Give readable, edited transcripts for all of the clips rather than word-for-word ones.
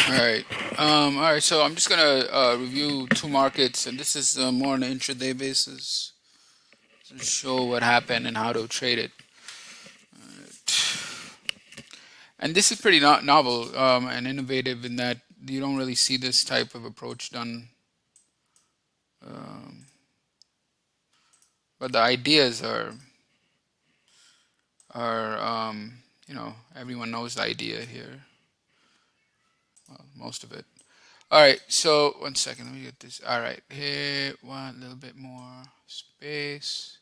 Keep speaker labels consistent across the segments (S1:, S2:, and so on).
S1: All right. So I'm just gonna review two markets, and this is more on an intraday basis to show what happened and how to trade it. And this is pretty novel and innovative in that you don't really see this type of approach done, but the ideas are everyone knows the idea here, most of it. All right. So one second, let me get this. All right, here one little bit more space.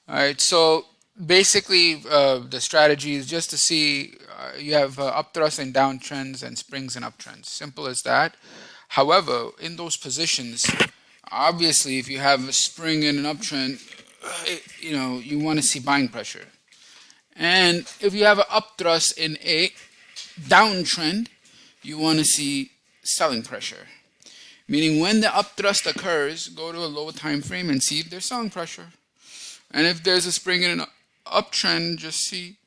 S1: All right, so basically, the strategy is just to see you have upthrust and downtrends and springs and uptrends. Simple as that. However, in those positions, obviously, if you have a spring and an uptrend, you want to see buying pressure. And if you have an upthrust in a downtrend, you want to see selling pressure. Meaning, when the upthrust occurs, go to a lower time frame and see if there's selling pressure. And if there's a spring in an uptrend, just see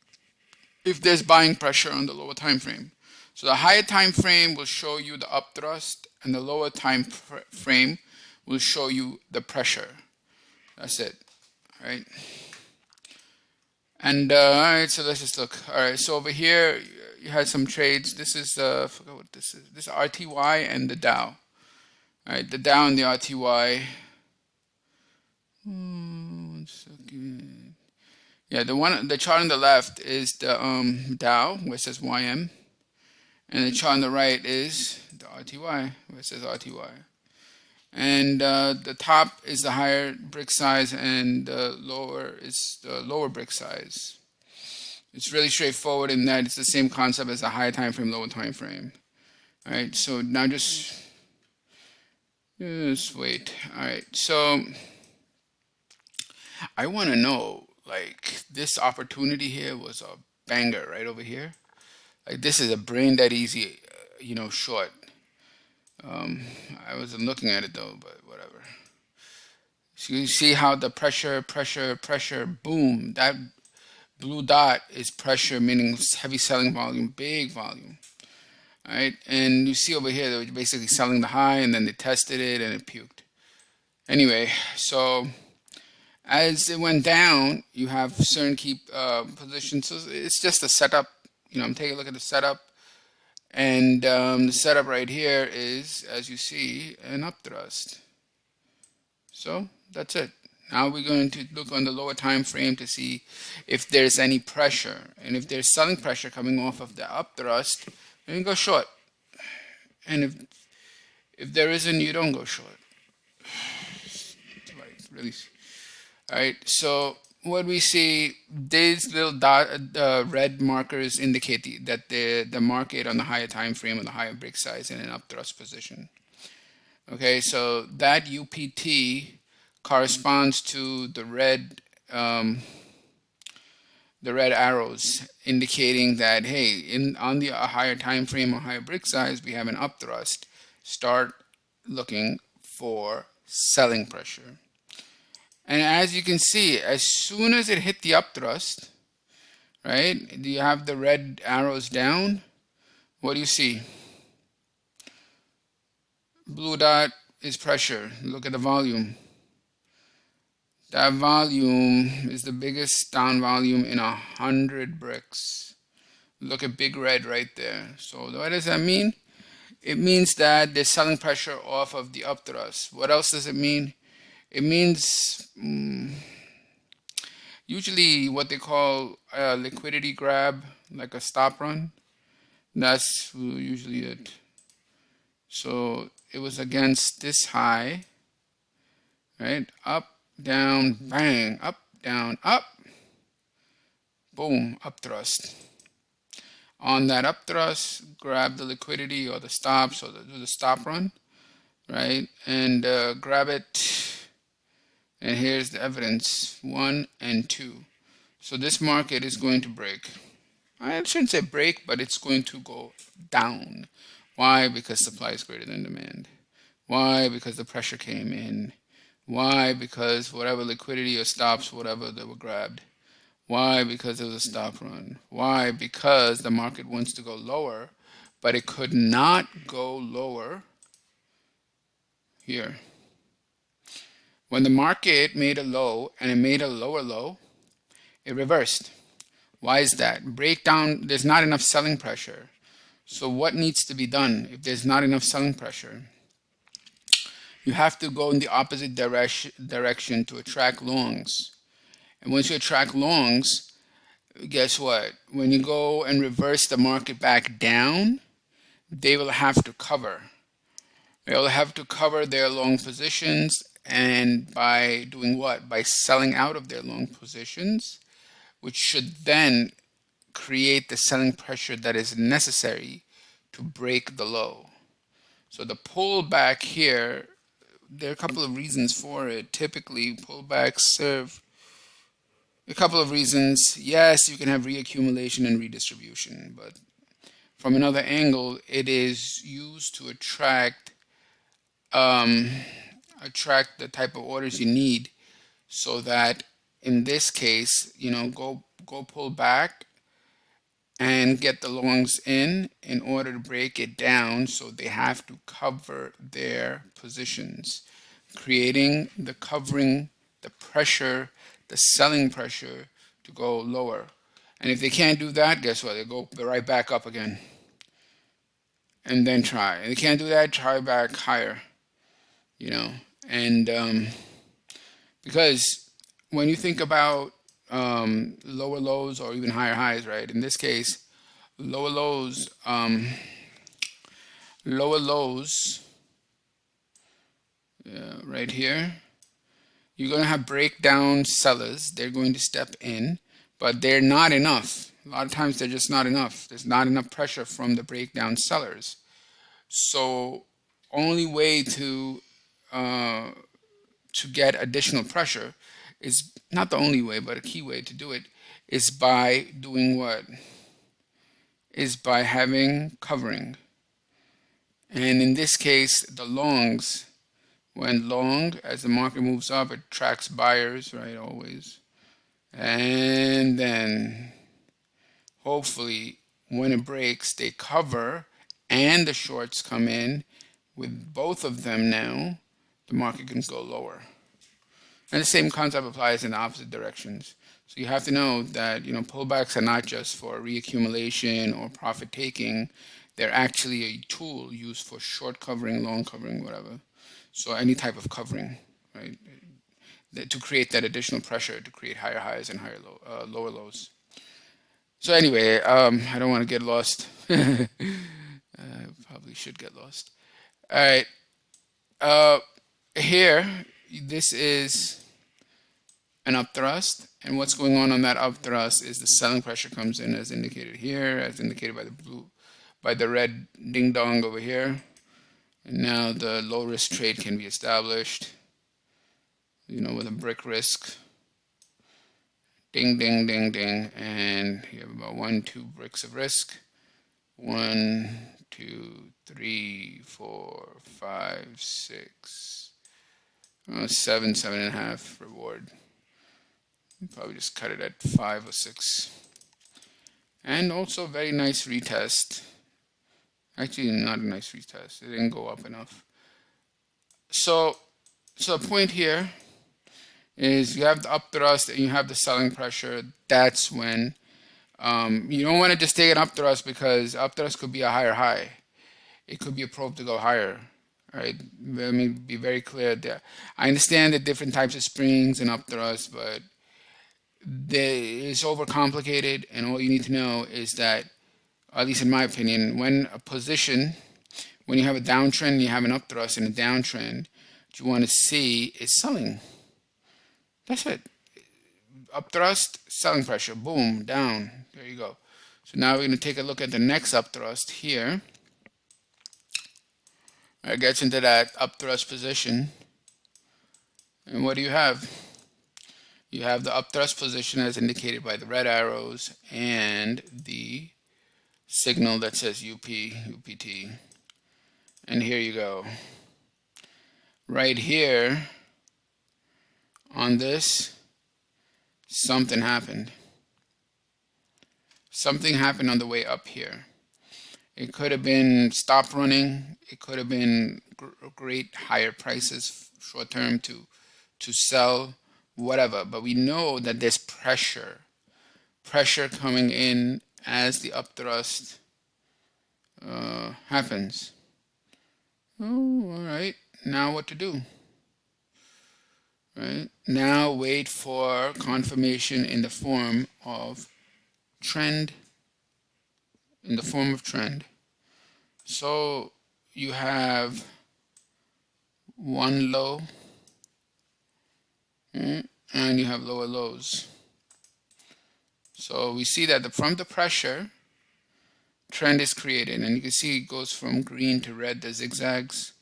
S1: if there's buying pressure on the lower time frame. So the higher time frame will show you the upthrust, and the lower time frame will show you the pressure. That's it. All right. And all right, so let's just look. All right, so over here you had some trades. This is I forgot what this is. This is RTY and the Dow. All right, the Dow and the RTY. One second. Yeah, the chart on the left is the Dow, where it says YM, and the chart on the right is the RTY, where it says RTY. And the top is the higher brick size, and the lower is the lower brick size. It's really straightforward in that it's the same concept as the higher time frame, lower time frame. All right, so now just wait. All right, so I want to know, like, this opportunity here was a banger right over here. Like, this is a brain that easy, short. I wasn't looking at it though, but whatever. So you see how the pressure, boom. That blue dot is pressure, meaning heavy selling volume, big volume. All right, and you see over here they were basically selling the high, and then they tested it and it puked. Anyway, so as it went down, you have certain key positions. So it's just a setup. I'm taking a look at the setup. And the setup right here is, as you see, an upthrust. So that's it. Now we're going to look on the lower time frame to see if there's any pressure. And if there's selling pressure coming off of the upthrust, then you go short. And if there isn't, you don't go short. Right, really. All right, so what we see, these little red markers indicate that the market on the higher time frame, on the higher brick size, in an upthrust position. Okay, so that UPT corresponds to the red arrows, indicating that hey, on the higher time frame or higher brick size, we have an upthrust. Start looking for selling pressure. And as you can see, as soon as it hit the upthrust, right, do you have the red arrows down? What do you see? Blue dot is pressure. Look at the volume. That volume is the biggest down volume in 100 bricks. Look at big red right there. So what does that mean? It means that there's selling pressure off of the upthrust. What else does it mean? It means usually what they call a liquidity grab, like a stop run. That's usually it. So it was against this high, right? Up, down, bang, up, down, up, boom, upthrust. On that upthrust, grab the liquidity or the stops or do the stop run, right? And grab it. And here's the evidence, 1 and 2. So this market is going to break. I shouldn't say break, but it's going to go down. Why? Because supply is greater than demand. Why? Because the pressure came in. Why? Because whatever liquidity or stops, whatever, they were grabbed. Why? Because it was a stop run. Why? Because the market wants to go lower, but it could not go lower here. When the market made a low and it made a lower low, it reversed. Why is that? Breakdown, there's not enough selling pressure. So what needs to be done if there's not enough selling pressure? You have to go in the opposite direction to attract longs. And once you attract longs, guess what? When you go and reverse the market back down, they will have to cover. They'll have to cover their long positions, and by doing what? By selling out of their long positions, which should then create the selling pressure that is necessary to break the low. So the pullback here, there are a couple of reasons for it. Typically, pullbacks serve a couple of reasons. Yes, you can have reaccumulation and redistribution, but from another angle, it is used to attract the type of orders you need, so that in this case, go pull back and get the longs in order to break it down. So they have to cover their positions, creating the covering, the pressure, the selling pressure to go lower. And if they can't do that, guess what? They go right back up again and then try. And they can't do that, try back higher, and because when you think about lower lows or even higher highs, right? In this case, lower lows, right here, you're going to have breakdown sellers. They're going to step in, but they're not enough. A lot of times they're just not enough. There's not enough pressure from the breakdown sellers. So only way to get additional pressure is not the only way, but a key way to do it is by doing what? Is by having covering. And in this case, the longs, when long, as the market moves up, it attracts buyers, right? Always. And then hopefully when it breaks, they cover and the shorts come in. With both of them now, the market can go lower. And the same concept applies in the opposite directions. So you have to know that pullbacks are not just for reaccumulation or profit taking. They're actually a tool used for short covering, long covering, whatever. So any type of covering, right? To create that additional pressure to create higher highs and lower lows. So anyway, I don't want to get lost. I probably should get lost. All right. Here, this is an upthrust, and what's going on that upthrust is the selling pressure comes in as indicated here, as indicated by the red ding dong over here. And now the low risk trade can be established, with a brick risk. Ding, ding, ding, ding, and you have about 2 bricks of risk. 1, 2, 3, 4, 5, 6, 7, 7.5 reward. Probably just cut it at 5 or 6. And also very nice retest. Actually, not a nice retest. It didn't go up enough. So the point here is you have the upthrust and you have the selling pressure. That's when you don't want to just take an upthrust, because upthrust could be a higher high. It could be a probe to go higher. Right? Let me be very clear there. I understand the different types of springs and upthrust, but it's overcomplicated, and all you need to know is that, at least in my opinion, when you have a downtrend, you have an upthrust and a downtrend, what you want to see is selling. That's it. Upthrust, selling pressure, boom, down. There you go. So now we're going to take a look at the next upthrust here. It gets into that upthrust position. And what do you have? You have the upthrust position as indicated by the red arrows and the signal that says UPT. And here you go. Right here on this, something happened. Something happened on the way up here. It could have been stop running. It could have been great higher prices short term to sell, whatever. But we know that there's pressure coming in as the upthrust happens. Oh, all right. Now what to do? Right now, wait for confirmation in the form of trend. In the form of trend. So you have one low, and you have lower lows. So we see that from the pressure, trend is created, and you can see it goes from green to red. The zigzags,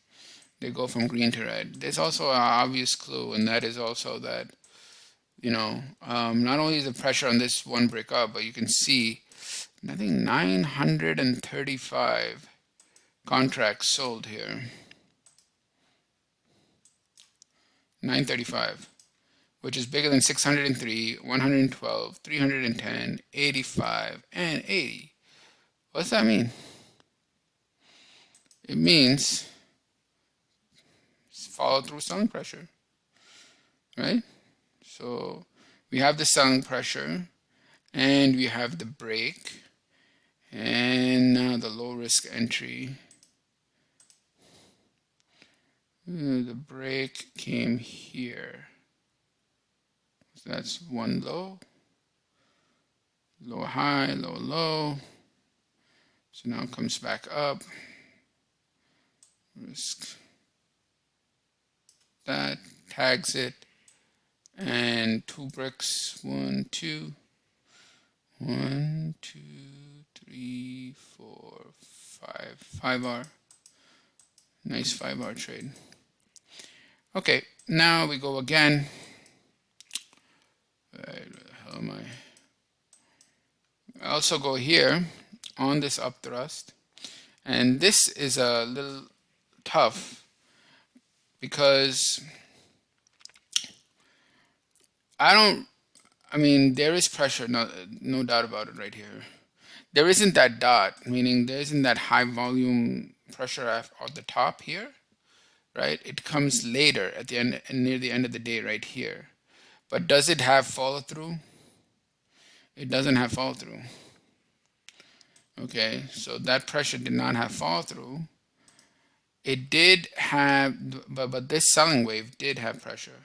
S1: they go from green to red. There's also an obvious clue, and that is also that, not only is the pressure on this one break up, but you can see, I think 935 contracts sold here. 935, which is bigger than 603, 112, 310, 85, and 80. What's that mean? It means follow through selling pressure, right? So we have the selling pressure, and we have the break, and now the low risk entry. The break came here. So that's one low, low high, low low. So now it comes back up. Risk that, tags it, and two bricks. 1, 2, 1, 2, 3, 4, 5. 5R. Nice 5R trade. Okay, now we go again. Right, where the hell am I also go here on this upthrust, and this is a little tough because there is pressure, no doubt about it right here. There isn't that dot, meaning there isn't that high volume pressure at the top here, right? It comes later at the end, near the end of the day right here. But does it have follow through? It doesn't have follow through. Okay, so that pressure did not have follow through. It did have, but this selling wave did have pressure.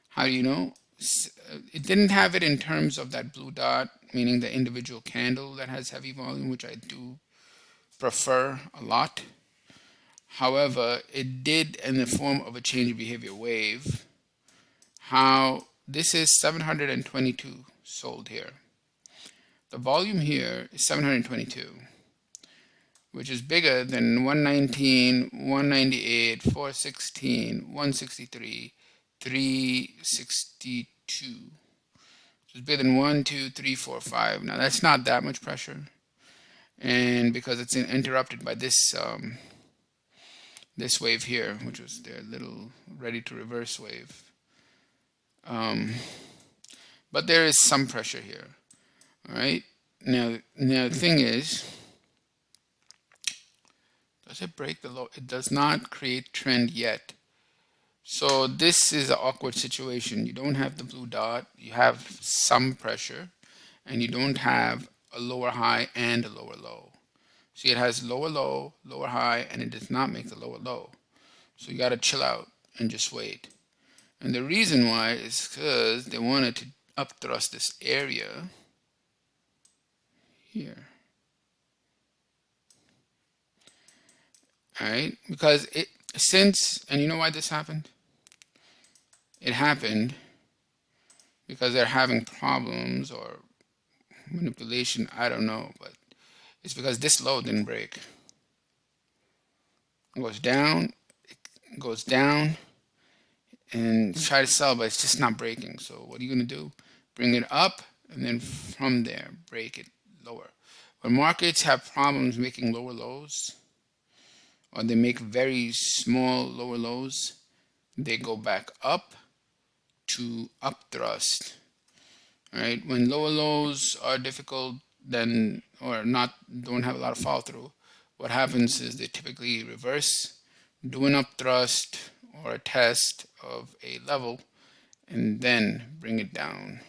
S1: How do you know? It didn't have it in terms of that blue dot, meaning the individual candle that has heavy volume, which I do prefer a lot. However, it did in the form of a change of behavior wave. How this is 722 sold here. The volume here is 722, which is bigger than 119, 198, 416, 163, 362. So it's bigger than 1, 2, 3, 4, 5. Now that's not that much pressure, and because it's interrupted by this this wave here, which was their little ready to reverse wave. But there is some pressure here. All right. Now the thing is, does it break the low? It does not create trend yet. So this is an awkward situation. You don't have the blue dot. You have some pressure, and you don't have a lower high and a lower low. See, it has lower low, lower high, and it does not make the lower low. So you got to chill out and just wait. And the reason why is because they wanted to upthrust this area here. All right, because and you know why this happened? It happened because they're having problems or manipulation, I don't know, but it's because this low didn't break. It goes down, it goes down, and try to sell, but it's just not breaking. So what are you going to do? Bring it up, and then from there, break it lower. When markets have problems making lower lows, or they make very small lower lows, they go back up to upthrust. Right? When lower lows are difficult, then or not don't have a lot of follow through, what happens is they typically reverse, do an upthrust or a test of a level, and then bring it down.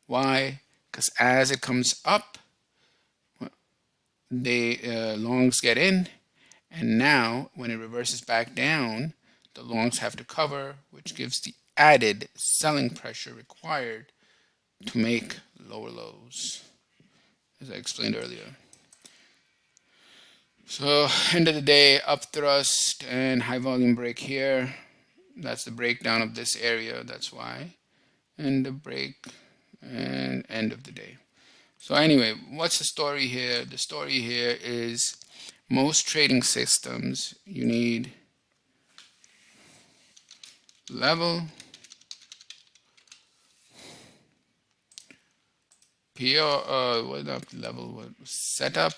S1: Why? Because as it comes up, the longs get in, and now when it reverses back down, the longs have to cover, which gives the added selling pressure required to make lower lows, as I explained earlier. So end of the day, upthrust and high volume break here. That's the breakdown of this area. That's why. And the break and end of the day. So anyway, what's the story here? The story here is most trading systems, you need level, what up level, what setup.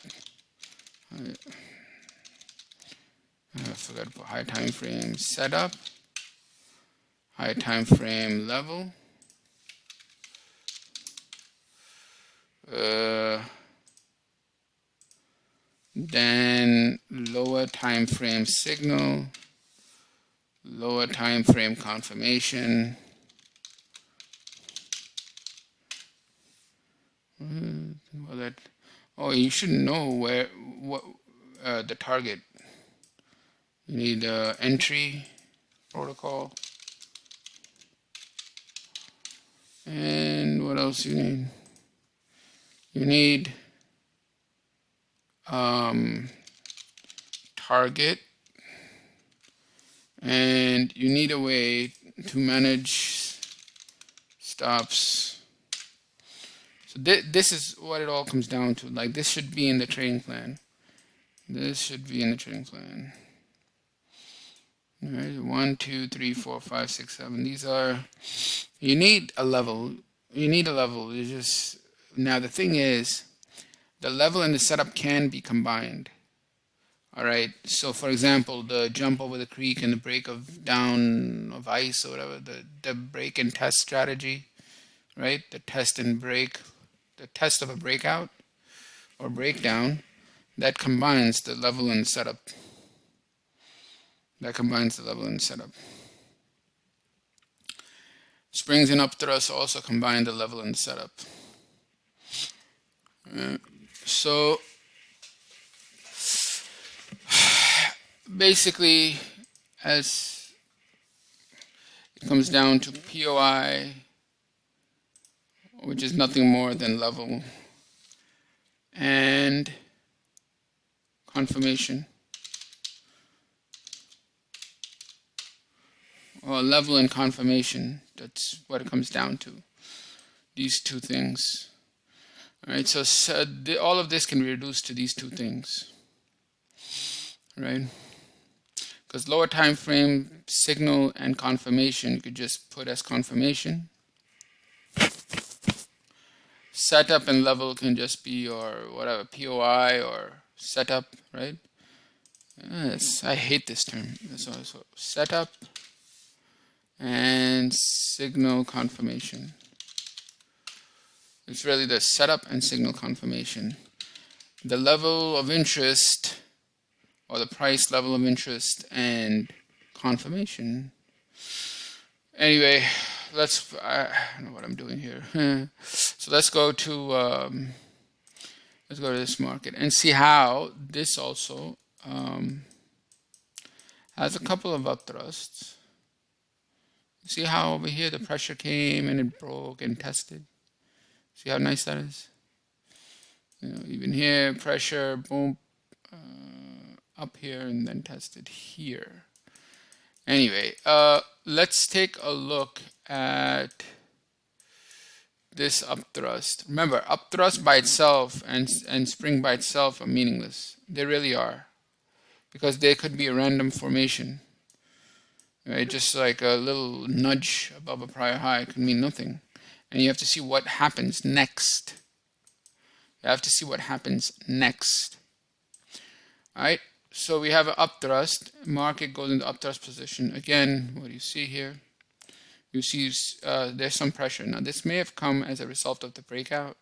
S1: I forgot to put high time frame setup, high time frame level, then lower time frame signal, lower time frame confirmation, well, that, oh, you should know what the target. You need entry protocol, and what else you need? You need target, and you need a way to manage stops. So this is what it all comes down to. Like, this should be in the trading plan. This should be in the trading plan. All right, 1, 2, 3, 4, 5, 6, 7. These are, you need a level. You need a level. You just, now the thing is, the level and the setup can be combined. All right. So for example, the jump over the creek and the break of down of ice or whatever, the break and test strategy, right? The test and break, the test of a breakout or breakdown, that combines the level and setup. That combines the level and setup. Springs and upthrust also combine the level and setup. So basically, as it comes down to POI, which is nothing more than level, and confirmation. Well, level and confirmation, that's what it comes down to. These two things. All right, so all of this can be reduced to these two things. Right? Because lower time frame signal and confirmation, you could just put as confirmation. Setup and level can just be your whatever, POI or setup, right? Yes, I hate this term. So setup and signal confirmation. It's really the setup and signal confirmation. The level of interest, or the price level of interest, and confirmation. Anyway, I don't know what I'm doing here. So let's go to this market and see how this also has a couple of upthrusts. See how over here the pressure came and it broke and tested. See how nice that is? You know, even here, pressure, boom, up here, and then tested here. Anyway, let's take a look at this upthrust. Remember, upthrust by itself and spring by itself are meaningless. They really are. Because they could be a random formation. Right? Just like a little nudge above a prior high could mean nothing. And you have to see what happens next. You have to see what happens next. Alright, so we have an upthrust. Market goes into upthrust position. Again, what do you see here? You see there's some pressure. Now this may have come as a result of the breakout,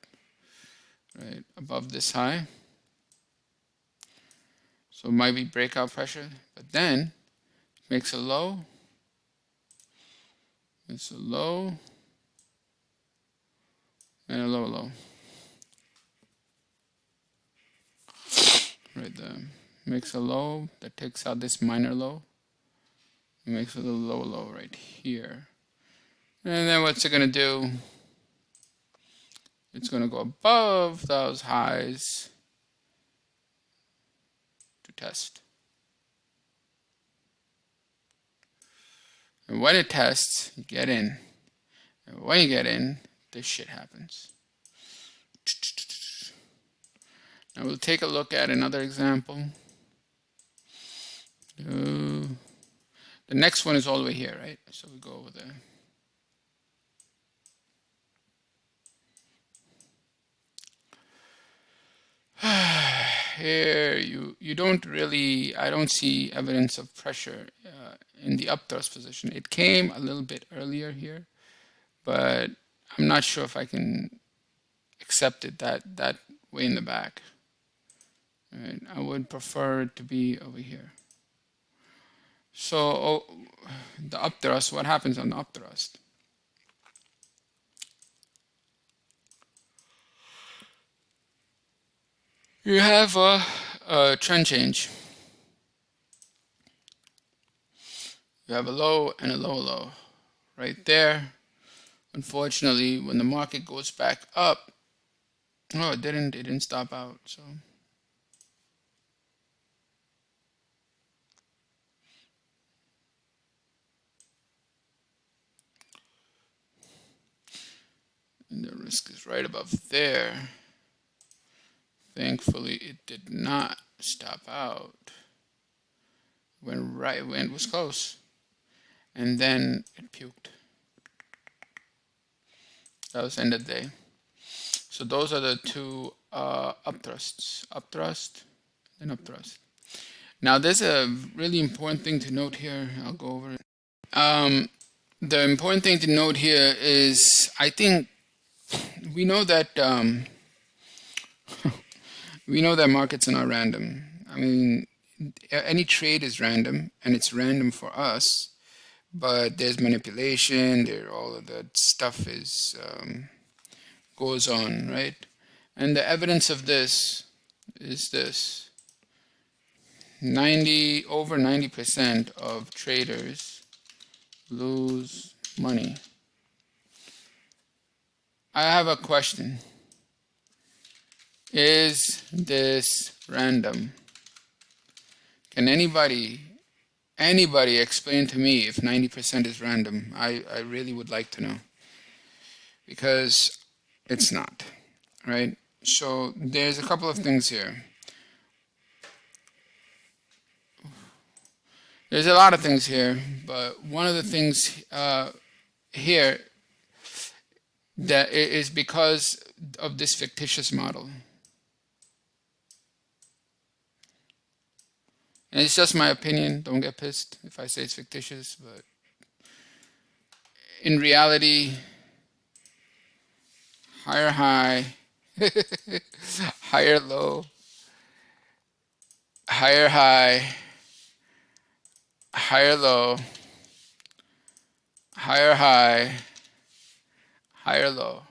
S1: right, above this high. So it might be breakout pressure, but then it makes a low. It's a low and a low. Right there. Makes a low that takes out this minor low. It makes a little low right here. And then what's it going to do? It's going to go above those highs to test. And when it tests, you get in. And when you get in, this shit happens. Now we'll take a look at another example. The next one is all the way here, right? So we go over there. Here you don't really, I don't see evidence of pressure in the upthrust position. It came a little bit earlier here, but I'm not sure if I can accept it that way in the back. Right? I would prefer it to be over here. So the upthrust, what happens on the upthrust? You have a trend change. You have a low and a low right there. Unfortunately, when the market goes back up, oh, it didn't stop out. So and the risk is right above there. Thankfully, it did not stop out. Went right when it was close, and then it puked. That was the end of the day. So those are the two upthrusts, upthrust and upthrust. Now there's a really important thing to note here. I'll go over it. The important thing to note here is I think we know that markets are not random. I mean, any trade is random, and it's random for us. But there's manipulation. All of that stuff is goes on, right? And the evidence of this is this: over 90% of traders lose money. I have a question. Is this random? Can anybody explain to me if 90% is random? I really would like to know. Because it's not, right? So there's a couple of things here. There's a lot of things here, but one of the things here that is because of this fictitious model. And it's just my opinion. Don't get pissed if I say it's fictitious, but in reality, higher high, higher low, higher high, higher low, higher high, higher low.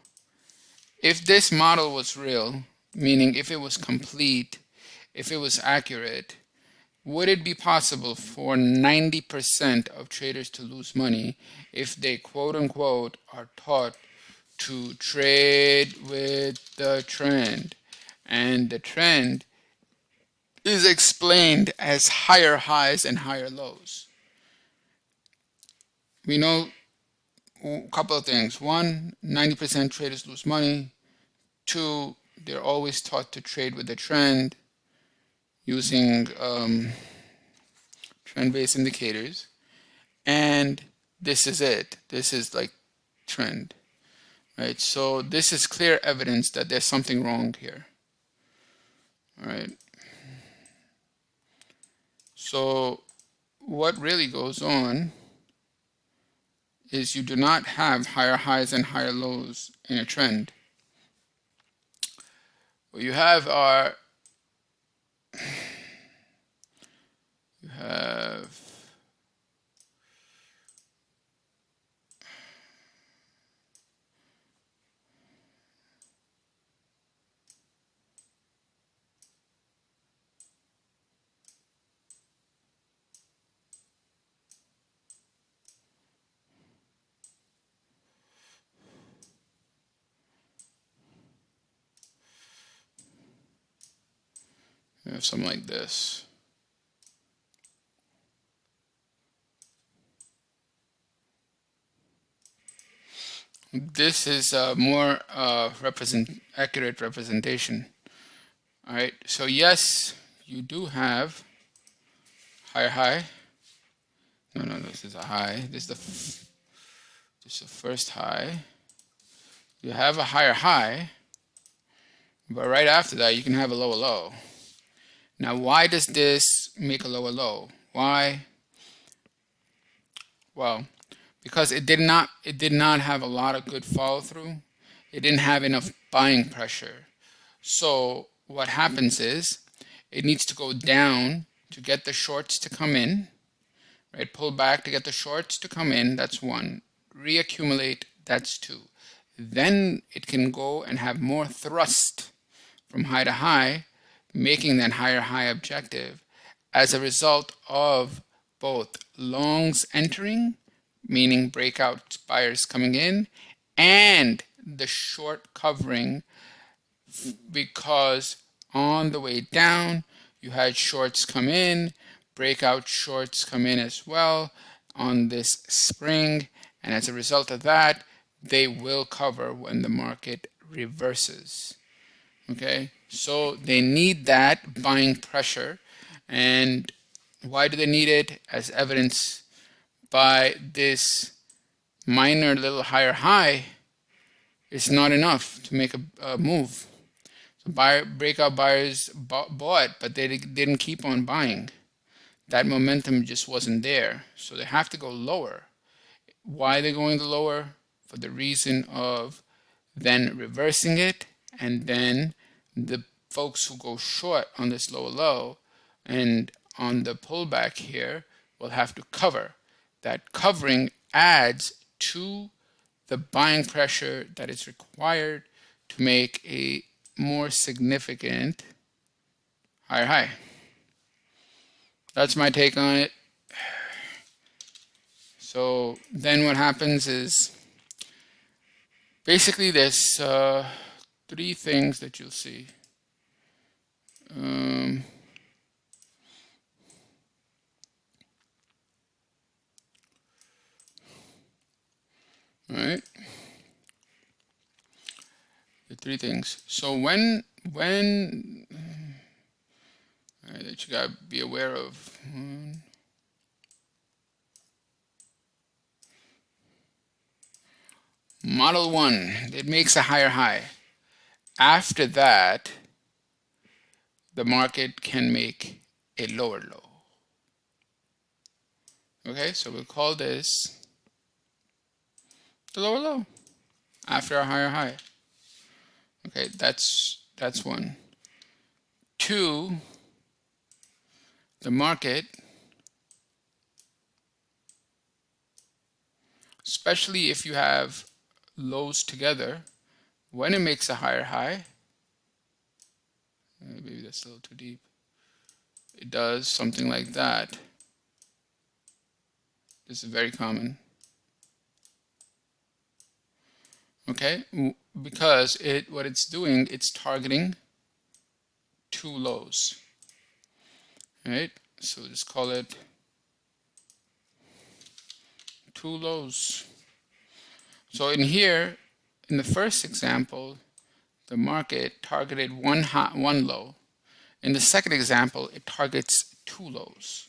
S1: If this model was real, meaning if it was complete, if it was accurate, would it be possible for 90% of traders to lose money if they quote unquote are taught to trade with the trend? And the trend is explained as higher highs and higher lows. We know a couple of things. One, 90% traders lose money. Two, they're always taught to trade with the trend using trend-based indicators, and this is it. This is like trend, right? So this is clear evidence that there's something wrong here. All right. So what really goes on is you do not have higher highs and higher lows in a trend. What you have are We have something like this. This is a more accurate representation. All right, so yes, you do have higher high. No, this is a high. This is the first high. You have a higher high, but right after that, you can have a lower low. Now, why does this make a lower low? Why? Well, because it did not have a lot of good follow through. It didn't have enough buying pressure. So what happens is it needs to go down to get the shorts to come in, right? Pull back to get the shorts to come in. That's one. Reaccumulate. That's two. Then it can go and have more thrust from high to high, making that higher high objective as a result of both longs entering, meaning breakout buyers coming in, and the short covering, because on the way down you had shorts come in, breakout shorts come in as well on this spring, and as a result of that, they will cover when the market reverses. Okay, so they need that buying pressure. And why do they need it? As evidenced by this minor little higher high, it's not enough to make a move. So breakout buyers bought, but they didn't keep on buying. That momentum just wasn't there. So they have to go lower. Why are they going lower? For the reason of then reversing it, and then the folks who go short on this lower low and on the pullback here will have to cover. That covering adds to the buying pressure that is required to make a more significant higher high. That's my take on it. So then what happens is basically there's three things that you'll see. All right. The three things. So when all right, that you gotta be aware of. Model 1, it makes a higher high. After that, the market can make a lower low. Okay, so we'll call this the lower low after a higher high. Okay, that's one. Two, the market, especially if you have lows together, when it makes a higher high, maybe that's a little too deep, it does something like that. This is very common. Okay, because what it's doing, it's targeting two lows. Right? So we'll just call it two lows. So in here, in the first example, the market targeted one low. In the second example, it targets two lows.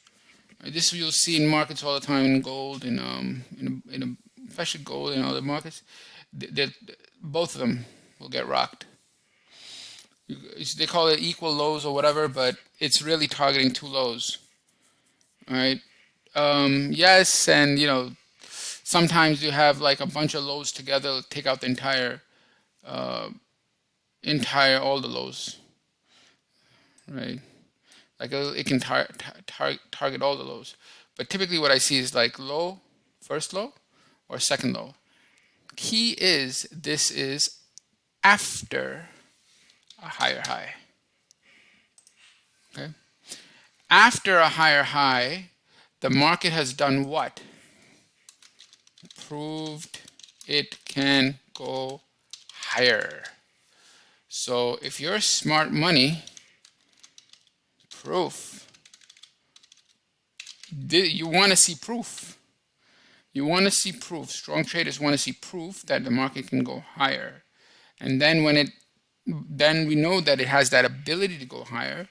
S1: Right? This you'll see in markets all the time, in gold, especially gold and other markets. Both of them will get rocked. They call it equal lows or whatever, but it's really targeting two lows. All right. Yes, and sometimes you have like a bunch of lows together, take out the entire all the lows, right? Like it can target all the lows, but typically what I see is like low, first low, or second low. Key is this is after a higher high. Okay. After a higher high, the market has done what? Proved it can go higher. So if you're smart money, Proof. You want to see proof. You want to see proof. Strong traders want to see proof that the market can go higher. And then then we know that it has that ability to go higher.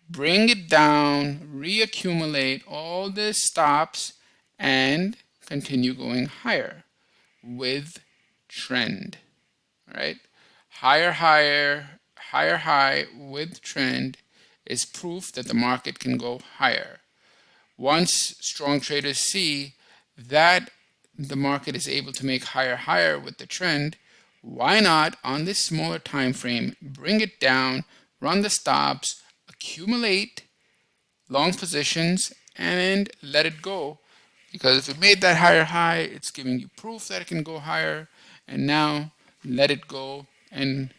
S1: Bring it down, reaccumulate all the stops, and continue going higher with trend. All right? Higher, higher, higher high with trend is proof that the market can go higher. Once strong traders see that the market is able to make higher higher with the trend, why not on this smaller time frame bring it down, run the stops, accumulate long positions, and let it go? Because if it made that higher high, it's giving you proof that it can go higher. And now let it go and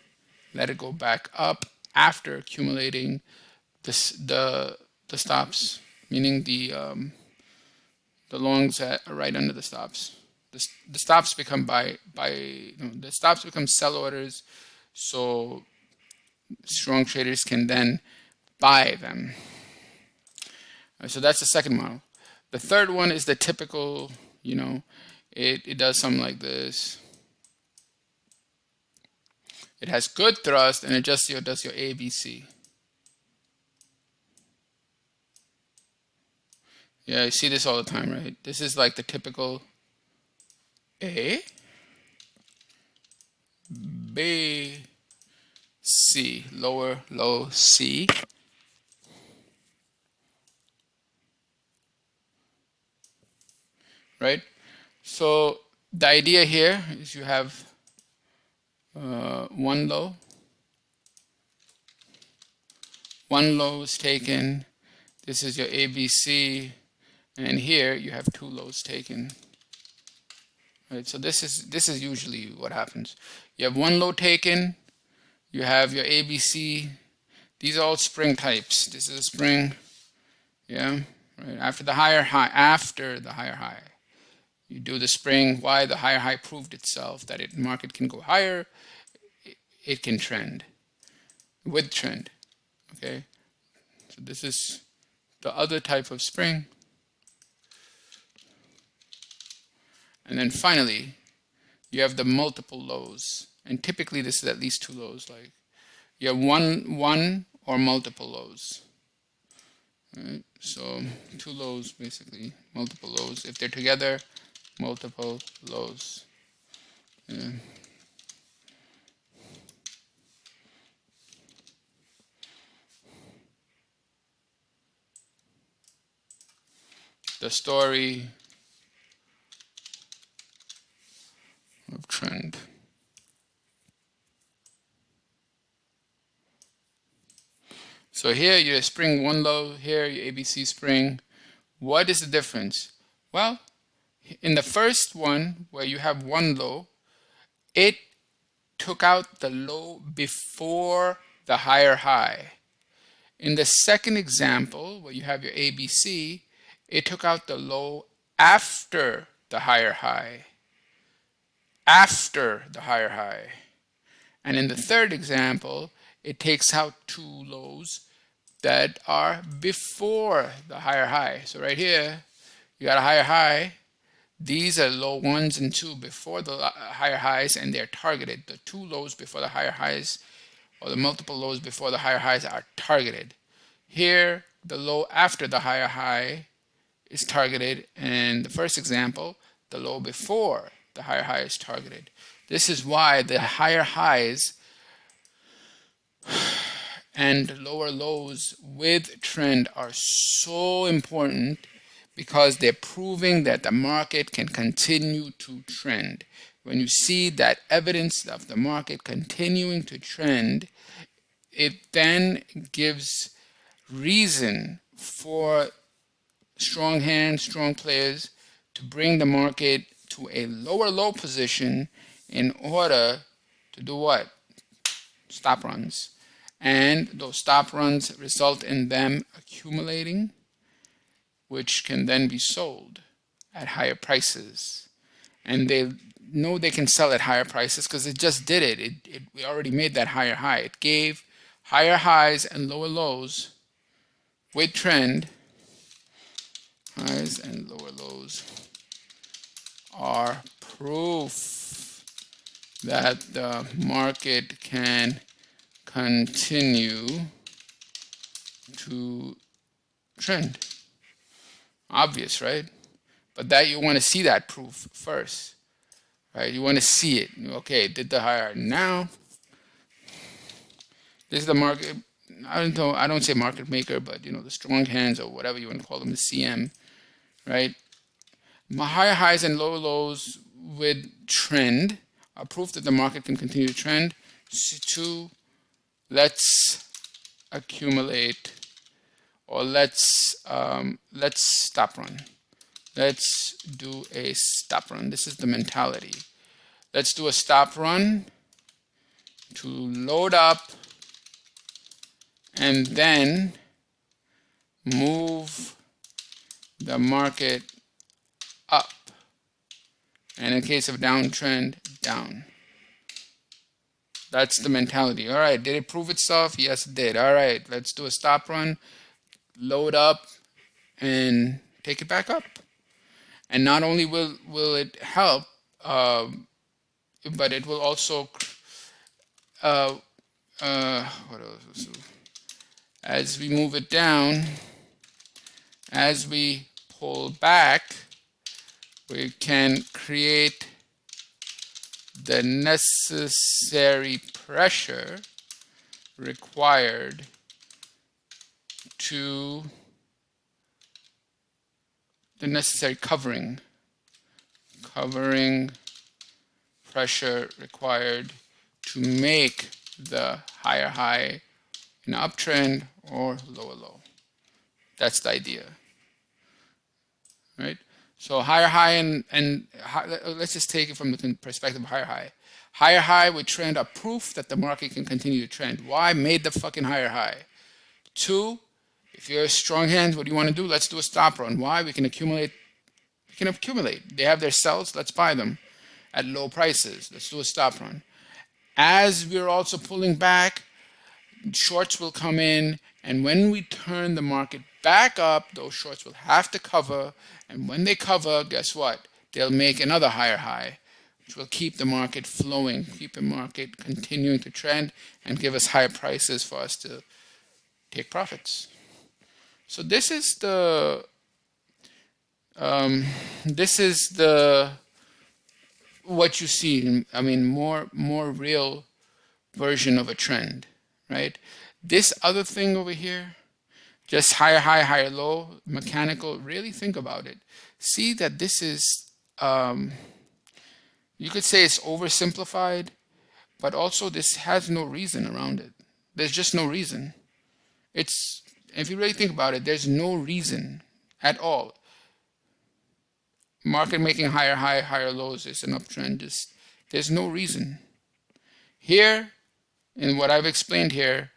S1: let it go back up after accumulating the stops, meaning the longs that are right under the stops. The stops become the stops become sell orders, so strong traders can then buy them. So that's the second model. The third one is the typical, it does something like this. It has good thrust and it just does your ABC. Yeah, you see this all the time, right? This is like the typical A, B, C, lower, low, C. Right? So the idea here is you have one low is taken. This is your ABC, and here you have two lows taken. Right? So this is usually what happens. You have one low taken, you have your ABC. These are all spring types. This is a spring, yeah. Right? After the higher high, you do the spring. Why? The higher high proved itself that market can go higher. It can trend with trend. Okay, so this is the other type of spring. And then finally, you have the multiple lows, and typically this is at least two lows. Like you have one or multiple lows. Right? So two lows, basically multiple lows. If they're together, multiple lows. Yeah. The story of trend. So here you spring one low, here your ABC spring. What is the difference? Well, in the first one where you have one low, it took out the low before the higher high. In the second example where you have your ABC, it took out the low after the higher high. After the higher high. And in the third example, it takes out two lows that are before the higher high. So right here, you got a higher high. These are low 1s and 2 before the higher highs, and they're targeted. The two lows before the higher highs, or the multiple lows before the higher highs, are targeted. Here, the low after the higher high is targeted, and the first example, the low before the higher high is targeted. This is why the higher highs and lower lows with trend are so important, because they're proving that the market can continue to trend. When you see that evidence of the market continuing to trend, it then gives reason for strong hands, strong players to bring the market to a lower low position in order to do what? Stop runs. And those stop runs result in them accumulating, which can then be sold at higher prices. And they know they can sell at higher prices because it just did it. It already made that higher high. It gave higher highs and lower lows. with trend, highs and lower lows are proof that the market can continue to trend. Obvious, right? But that you want to see that proof first, right? You want to see it. Okay, did the higher now? This is the market. I don't say market maker, but the strong hands or whatever you want to call them, the CM, right? My higher highs and lower lows with trend are proof that the market can continue to trend. Two, let's accumulate, or let's stop run. Let's do a stop run. This is the mentality. Let's do a stop run to load up and then move the market up. And in case of downtrend, down. That's the mentality. All right, did it prove itself? Yes, it did. All right, let's do a stop run, load up, and take it back up. And not only will it help, but it will also, what else? As we move it down, as we pull back, we can create the necessary pressure required to the necessary covering pressure required to make the higher high in uptrend or lower low. That's the idea, right? So higher high and let's just take it from the perspective of higher high. Higher high with trend are proof that the market can continue to trend. Why? Made the fucking higher high. Two, if you're a strong hand, what do you want to do? Let's do a stop run. Why? We can accumulate. They have their sells. Let's buy them at low prices. Let's do a stop run. As we're also pulling back, shorts will come in, and when we turn the market back up, those shorts will have to cover, and when they cover, guess what? They'll make another higher high, which will keep the market flowing, keep the market continuing to trend, and give us higher prices for us to take profits. So this is the what you see. I mean, more real version of a trend, right? This other thing over here, just higher high, higher low, mechanical, really think about it. See that this is, you could say it's oversimplified, but also this has no reason around it. There's just no reason. If you really think about it, there's no reason at all. Market making higher high, higher lows is an uptrend. There's no reason. Here, in what I've explained here,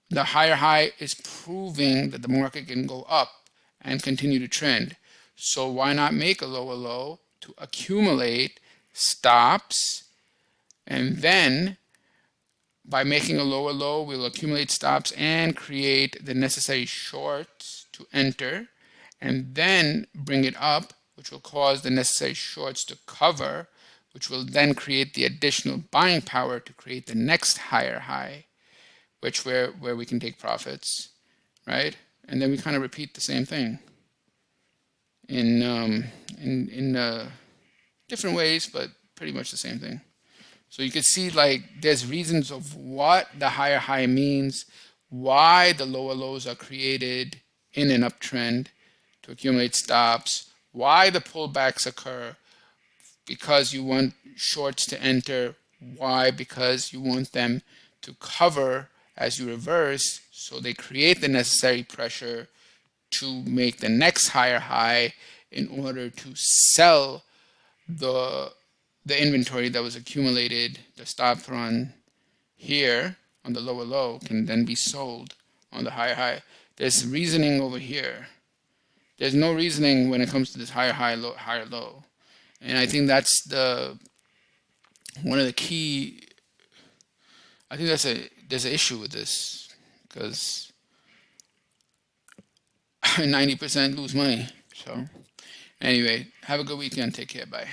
S1: the higher high is proving that the market can go up and continue to trend. So why not make a lower low to accumulate stops, and then by making a lower low, we'll accumulate stops and create the necessary shorts to enter, and then bring it up, which will cause the necessary shorts to cover, which will then create the additional buying power to create the next higher high, which where we can take profits, right? And then we kind of repeat the same thing in different ways, but pretty much the same thing. So you can see, like, there's reasons of what the higher high means, why the lower lows are created in an uptrend to accumulate stops, why the pullbacks occur, because you want shorts to enter. Why? Because you want them to cover as you reverse, so they create the necessary pressure to make the next higher high in order to sell the inventory that was accumulated. The stop run here on the lower low can then be sold on the higher high. There's reasoning over here. There's no reasoning when it comes to this higher high, low, higher low. And I think that's one of the key. I think there's an issue with this, because 90% lose money. So anyway, have a good weekend. Take care. Bye.